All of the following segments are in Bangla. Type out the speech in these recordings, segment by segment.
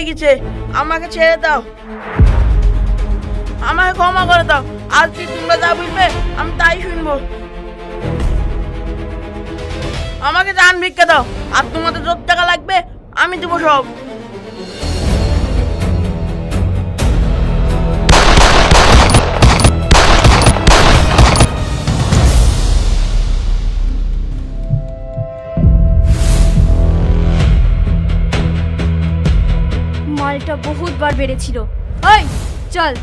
গেছে, আমাকে ছেড়ে দাও, আমাকে ক্ষমা করে দাও। আজকে তোমরা যা বলবে আমি তাই শুনবো। আমাকে জান ভিক্ষা দাও, আর তোমাদের যত টাকা লাগবে আমি দেবো সব। মালটা বহুতবার বেড়েছিল। ওই চল।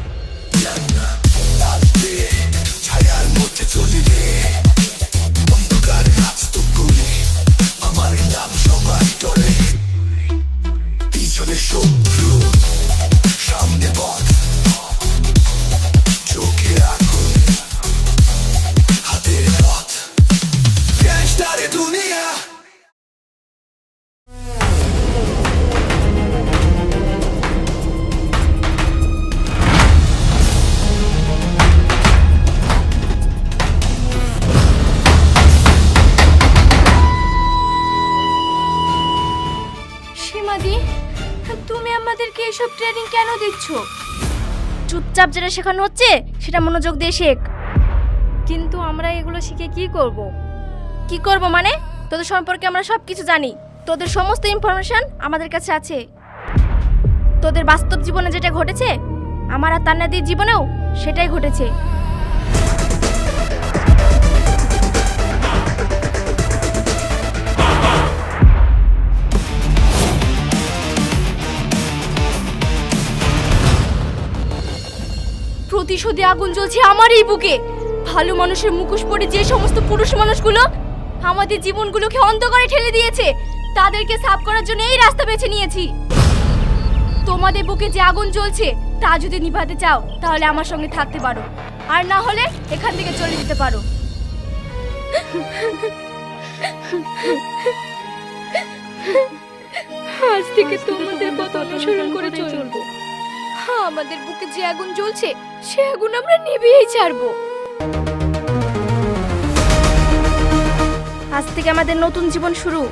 সীমাদি, তুমি আমাদেরকে এসব ট্রেনিং কেন দিচ্ছ? চুপচাপ যেটা শেখানো হচ্ছে সেটা মনোযোগ দিয়ে শেখ। কিন্তু আমরা এগুলো শিখে কি করব? কি করব মানে? তোদের সম্পর্কে আমরা সব কিছু জানি, তোদের সমস্ত ইনফরমেশন আমাদের কাছে আছে। তোদের বাস্তব জীবনে যেটা ঘটেছে আমার আর তান্নাদির জীবনেও সেটাই ঘটেছে। প্রতিশোধে আগুন জ্বলছে আমার এই বুকে। ভালো মানুষের মুখোশ পরে যে সমস্ত পুরুষ মানুষগুলো আমাদের জীবনগুলোকে অন্ধকারে ঠেলে দিয়েছে, তাদেরকে সাফ করার জন্য এই রাস্তা বেছে নিয়েছি। তোমাদের বুকে যে আগুন জ্বলছে তা যদি নিভাতে চাও তাহলে আমার সঙ্গে থাকতে পারো, আর না হলে এখান থেকে চলে যেতে পারো। আজ থেকে তোমাদের কথা অনুসরণ করে চলবো। আমাদের বুকে যে আগুন জ্বলছে সে আগুন আমরা নিভিয়েই ছাড়বো। আজ থেকে আমাদের নতুন জীবন শুরু।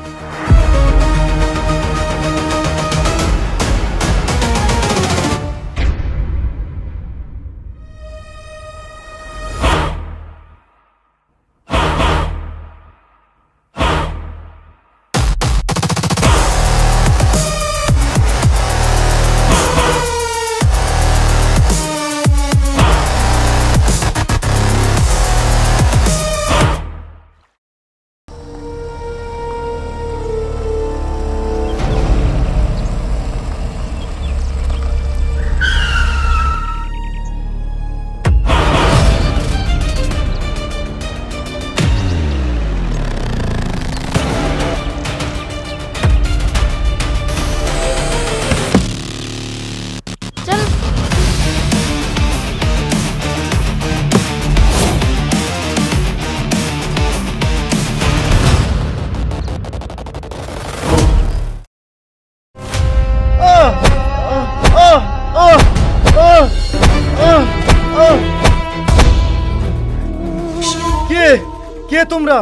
কে তোমরা?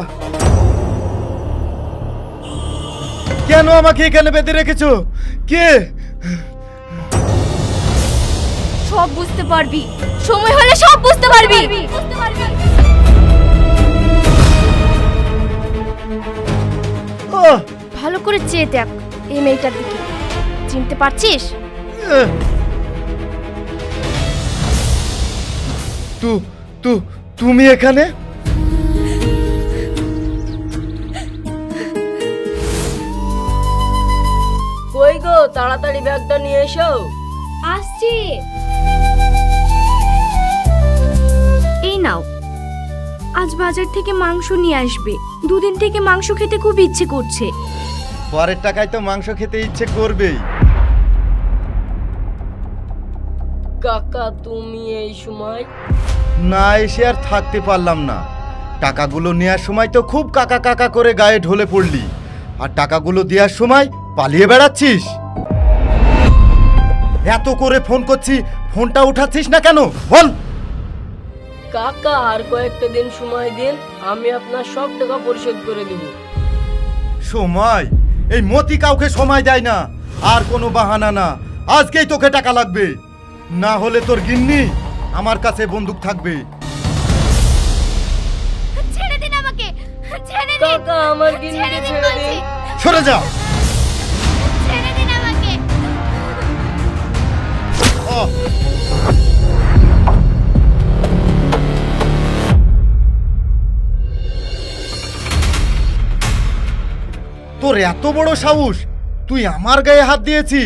কেন আমাকে এখানে বেঁধে রেখেছো? কে? সব বুঝতে পারবি, সময় হলে সব বুঝতে পারবি। ভালো করে চেয়ে দেখ এই মেয়েটার দিকে, চিনতে পারছিস? তুমি এখানে? কই গো, তাড়াতাড়ি ব্যাগটা নিয়ে এসো। আসছি। এই নাও, আজ বাজার থেকে মাংস নিয়ে আসবে। দুদিন থেকে মাংস খেতে খুব ইচ্ছে করছে। পরের টাকায় তো মাংস খেতে ইচ্ছে করবেই। কাকা তুমি এই সময়? না এসে আর থাকতে পারলাম না। টাকাগুলো নেওয়ার সময় তো খুব কাকা কাকা করে গায়ে ঢলে পড়লি, আর টাকাগুলো দেওয়ার সময় পালিয়ে বেড়াচ্ছিস। এত করে ফোন করছি, ফোনটা উঠাচ্ছিস না কেন বল? কাকা আর কয়েকটা দিন সময় দিন, আমি আপনার সব টাকা পরিশোধ করে দেব। সময়? এই মতি কাউকে সময় দেয় না। আর কোনো বাহানা না, আজকেই তোকে টাকা লাগবে, না হলে তোর গিন্নি আমার কাছে বন্দুক থাকবে। ছেড়ে দিন আমাকে, ছেড়ে দিন। কাকা আমার গিন্নিকে ছেড়ে বলছি। দিন। সরে যা। ছেড়ে দিন আমাকে। আহ! তোর এত বড় সাহস, তুই আমার গায়ে হাত দিয়েছি।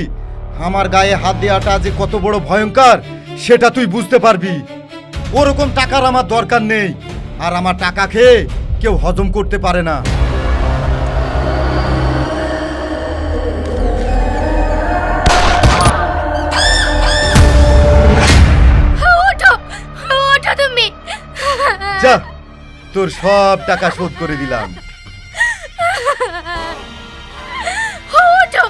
আমার গায়ে হাত দেওয়াটা যে কত বড় ভয়ঙ্কর সেটা তুই বুঝতে পারবি। ওরকম টাকার আমার দরকার নেই, আর আমার টাকা খেয়ে কেউ হজম করতে পারে না। ওঠো, ওঠো তুমি। যা, তোর সব টাকা শোধ করে দিলাম। ওঠো,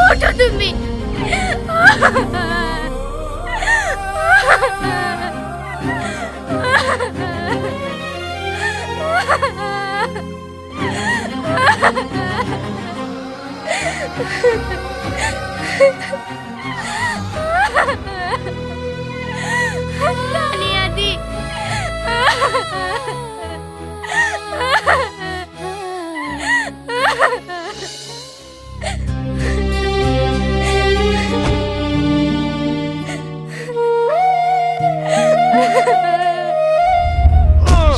ওঠো তুমি। কানিয়াদি।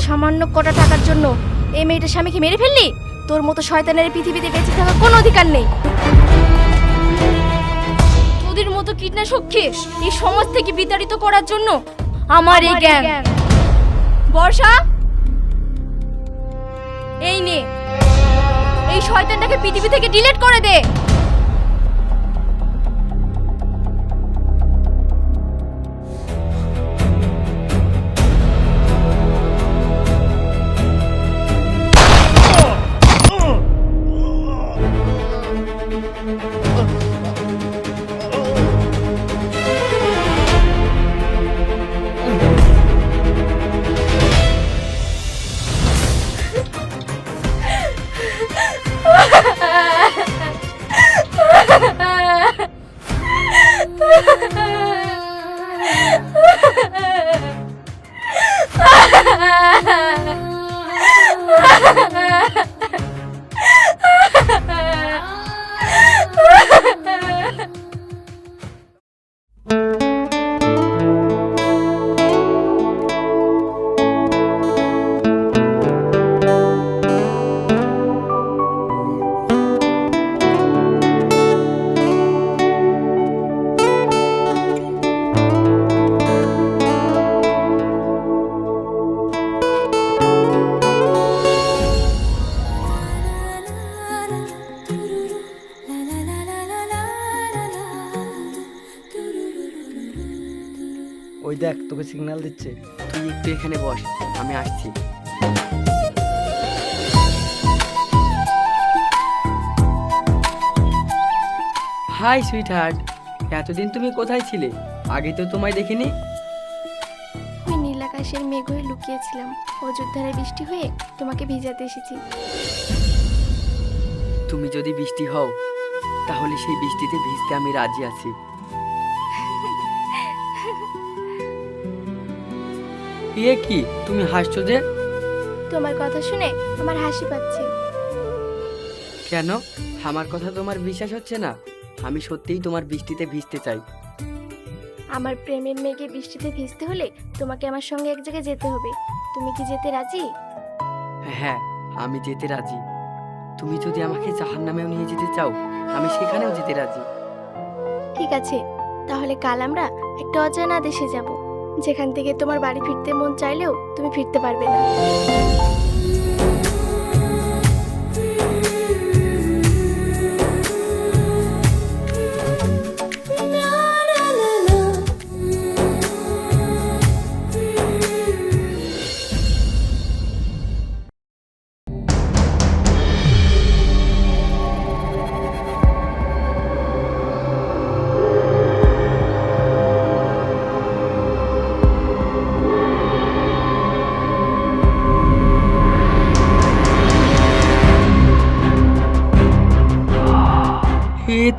সামান্য কটা টাকার জন্য এই মেয়েটার স্বামীকে মেরে ফেললি? তোর মতো শয়তানের এই পৃথিবীতে বেঁচে থাকার কোনো অধিকার নেই। তোদের মতো কীটনাশককে এই সমাজ থেকে বিতাড়িত করার জন্য আমার এই জ্ঞান। বর্ষা, এই নে, এই শয়তানটাকে পৃথিবী থেকে ডিলিট করে দে। ওই দেখ, তোকে সিগন্যাল দিচ্ছে। তুই একটু এখানে বস, আমি আসছি। হাই সুইট হার্ট, এতদিন তুমি কোথায় ছিলে? আগে তো তোমায় দেখিনি। ওই নীল আকাশের মেঘ হয়ে লুকিয়েছিলাম, অযোধ্যার বৃষ্টি হয়ে তোমাকে ভিজাতে এসেছি। তুমি যদি বৃষ্টি হও তাহলে সেই বৃষ্টিতে ভিজতে আমি রাজি আছি। এ কি, তুমি হাসছো যে? তোমার কথা শুনে আমার হাসি পাচ্ছে। কেন, আমার কথা তোমার বিশ্বাস হচ্ছে না? আমি সত্যিই তোমার বৃষ্টিতে ভিজতে চাই। আমার প্রেমের মেঘে বৃষ্টিতে ভিজতে হলে তোমাকে আমার সঙ্গে এক জায়গায় যেতে হবে। তুমি কি যেতে রাজি? হ্যাঁ, আমি যেতে রাজি। তুমি যদি আমাকে জাহান্নামেও নিয়ে যেতে চাও, আমি সেখানেও যেতে রাজি। ঠিক আছে, তাহলে কাল আমরা একটা অজানা দেশে যাব, যেখান থেকে তোমার বাড়ি ফিরতে মন চাইলেও তুমি ফিরতে পারবে না।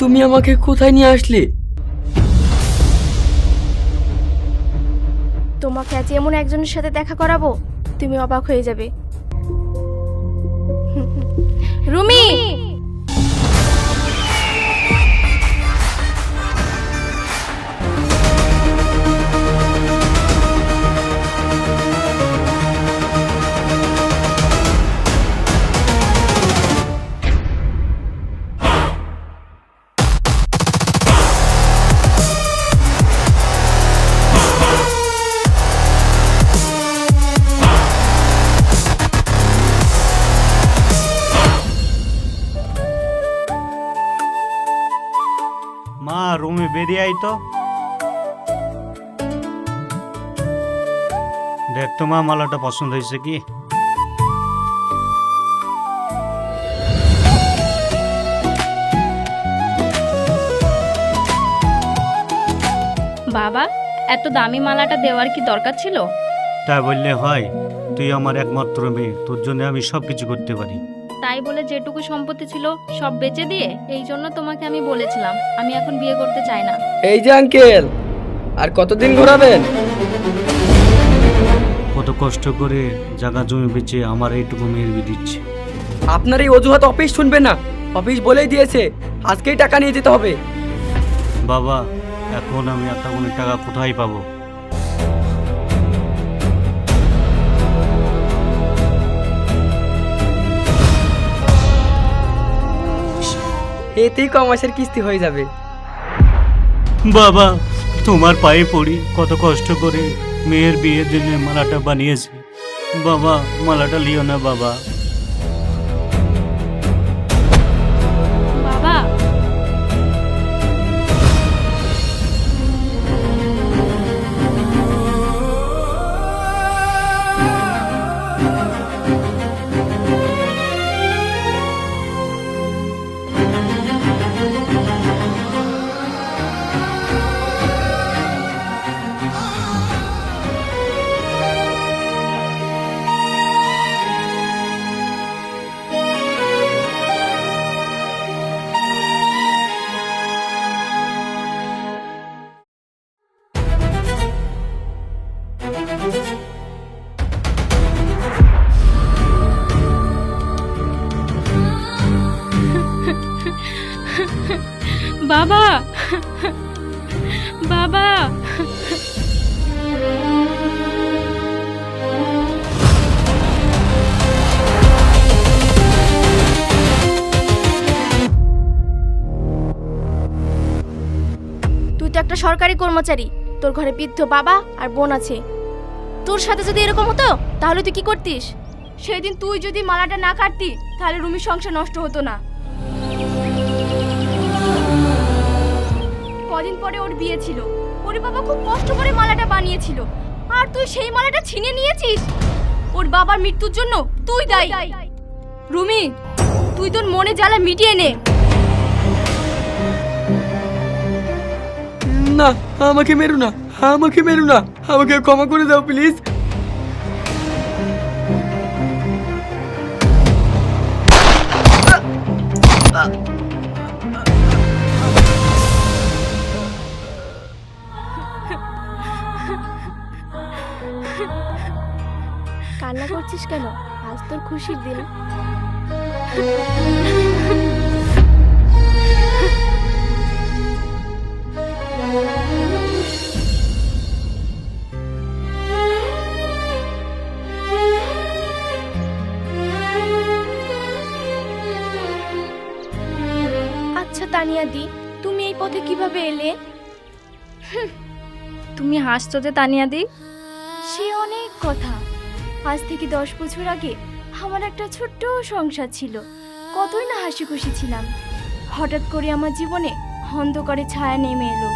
তুমি আমাকে কোথায় নিয়ে আসলে? তোমাকে আজ এমন একজনের সাথে দেখা করাবো, তুমি অবাক হয়ে যাবে। রুমি, মা রুমে বেরিয়ে আই তো। দেখ তো মা, মালাটা পছন্দ হয়েছে কি? বাবা, এত দামি মালাটা দেওয়ার কি দরকার ছিল? তাই বললে হয়? তুই আমার একমাত্র মেয়ে, তোর জন্য আমি সব কিছু করতে পারি। তাই বলে যেটুকু সম্পত্তি ছিল সব বেচে দিয়ে? এই জন্য তোমাকে আমি বলেছিলাম আমি এখন বিয়ে করতে চাই না। এই যে আঙ্কেল, আর কতদিন ঘোরাবেন? কত কষ্ট করে জায়গা জমি বেচে আমার এইটুকু মেয়ের বিয়ে দিচ্ছে। আপনার এই অজুহাত অফিস শুনবে না, অফিস বলেই দিয়েছে আজকেই টাকা নিয়ে যেতে হবে। বাবা, এখন আমি এতগুলো টাকা কোথায় পাবো? এতেই ক মাসের কিস্তি হয়ে যাবে। বাবা, তোমার পায়ে পড়ি, কত কষ্ট করে মেয়ের বিয়ের জন্য মালাটা বানিয়েছি। বাবা, মালাটা লিও না বাবা। বাবা, বাবা, বাবা, তুই তো একটা সরকারি কর্মচারী, তোর ঘরে বৃদ্ধ বাবা আর বোন আছে। তোর সাথে যদি এরকম হতো তাহলে তুই কি করতিস? সেদিন তুই যদি মালাটা না কাটতি তাহলে রুমির সংসার নষ্ট হতো না। কদিন পরে ওর বিয়ে ছিল, ওর বাবা খুব কষ্ট করে মালাটা বানিয়েছিল, আর তুই সেই মালাটা ছিনিয়ে নিয়েছিস। ওর বাবার মৃত্যুর জন্য তুই দায়ী। রুমি, তুই তোর মনে জ্বালা মিটিয়ে নে। না, আমাকে মেরো না, আমাকে মেরো না, আমাকে ক্ষমা করে দাও প্লিজ। কান্না করছিস কেন? আজ তোর খুশির দিন। আচ্ছা তানিয়া দি, তুমি এই পথে কিভাবে এলে? তুমি হাসছো যে তানিয়া দি? সে অনেক কথা। আজ থেকে 10 বছর আগে আমার একটা ছোট্ট সংসার ছিল, কতই না হাসি খুশি ছিলাম। হঠাৎ করে আমার জীবনে অন্ধকারে ছায়া নেমে এলো।